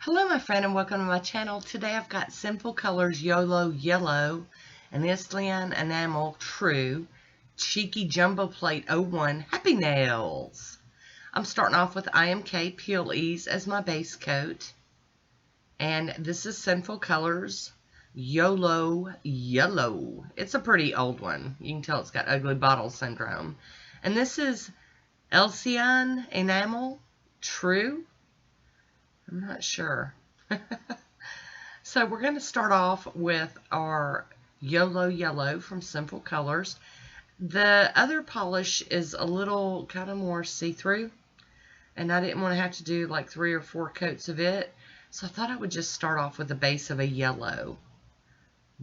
Hello my friend and welcome to my channel. Today I've got Sinful Colors Yolo Yellow and Elysian Enamel True Cheeky Jumbo Plate 01 Happy Nails. I'm starting off with IMK Peeleze as my base coat. And this is Sinful Colors Yolo Yellow. It's a pretty old one. You can tell it's got ugly bottle syndrome. And this is Elysian Enamel True. I'm not sure. So we're going to start off with our Yolo Yellow from Sinful Colors. The other polish is a little kind of more see-through, and I didn't want to have to do like 3 or 4 coats of it, so I thought I would just start off with the base of a yellow.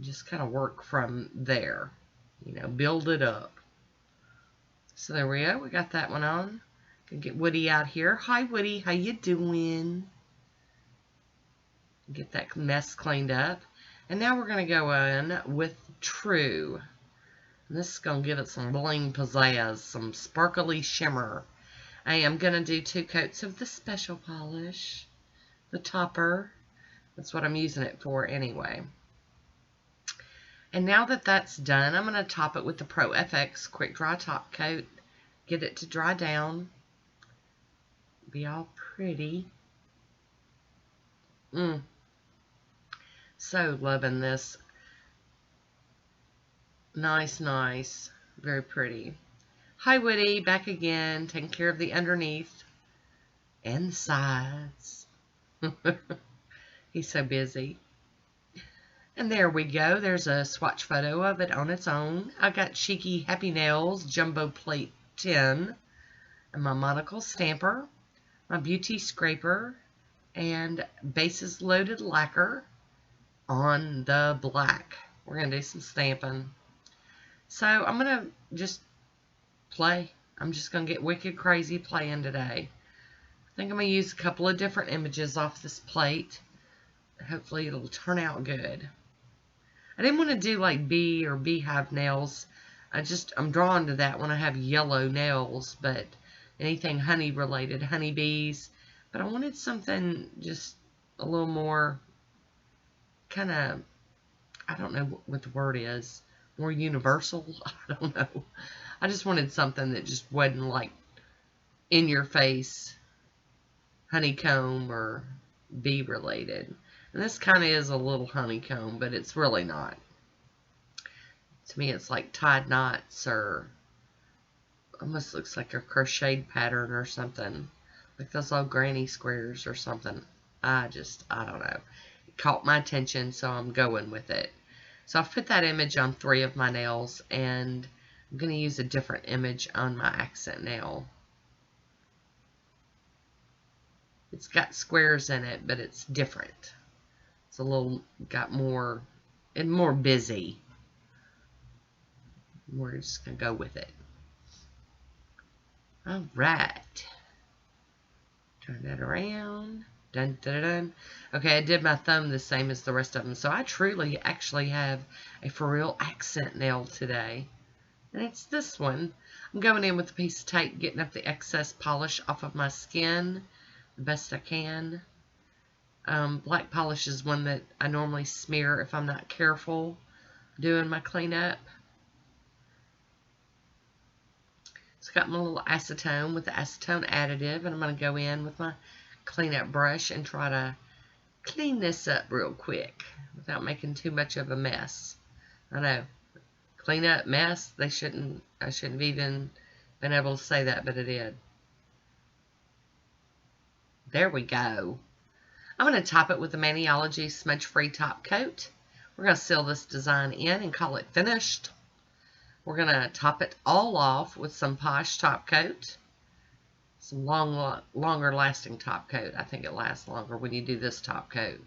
Just kind of work from there, you know, build it up. So there we go, we got that one on. Gonna get Woody out here. Hi Woody, how you doing? Get that mess cleaned up. And now we're going to go in with True. And this is going to give it some bling pizzazz, some sparkly shimmer. I am going to do 2 coats of the special polish, the topper. That's what I'm using it for anyway. And now that that's done, I'm going to top it with the Pro FX Quick Dry Top Coat. Get it to dry down. Be all pretty. So loving this. Nice, nice. Very pretty. Hi Woody, back again, taking care of the underneath and the sides. He's so busy. And there we go. There's a swatch photo of it on its own. I got Cheeky Happy Nails Jumbo Plate 10 and my Monocle stamper, my Beauty Scraper, and Bases Loaded Lacquer on the black. We're going to do some stamping. So I'm going to just play. I'm just going to get wicked crazy playing today. I think I'm going to use a couple of different images off this plate. Hopefully it'll turn out good. I didn't want to do like bee or beehive nails. I'm drawn to that when I have yellow nails, but anything honey related, honeybees. But I wanted something just a little more kind of, I don't know what the word is, more universal. I don't know. I just wanted something that just wasn't like in your face honeycomb or bee related. And this kind of is a little honeycomb, but it's really not. To me, it's like tied knots or almost looks like a crocheted pattern or something. Like those old granny squares or something. I don't know. It caught my attention, so I'm going with it. So I've put that image on 3 of my nails, and I'm going to use a different image on my accent nail. It's got squares in it, but it's different. It's a little, got more, and more busy. We're just going to go with it. Alright. Turn that around. Dun, dun, dun. Okay, I did my thumb the same as the rest of them. So I truly actually have a for real accent nail today. And it's this one. I'm going in with a piece of tape, getting up the excess polish off of my skin the best I can. Black polish is one that I normally smear if I'm not careful doing my cleanup. It's got my little acetone with the acetone additive, and I'm going to go in with my cleanup brush and try to clean this up real quick without making too much of a mess. I know, clean up mess, I shouldn't have even been able to say that, but I did. There we go. I'm going to top it with the Maniology smudge-free top coat. We're going to seal this design in and call it finished. We're going to top it all off with some Poshe top coat. Some longer lasting top coat. I think it lasts longer when you do this top coat.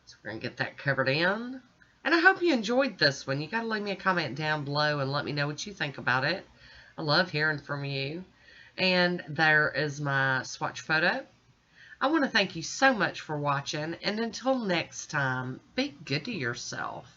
So we're going to get that covered in. And I hope you enjoyed this one. You got to leave me a comment down below and let me know what you think about it. I love hearing from you. And there is my swatch photo. I want to thank you so much for watching. And until next time, be good to yourself.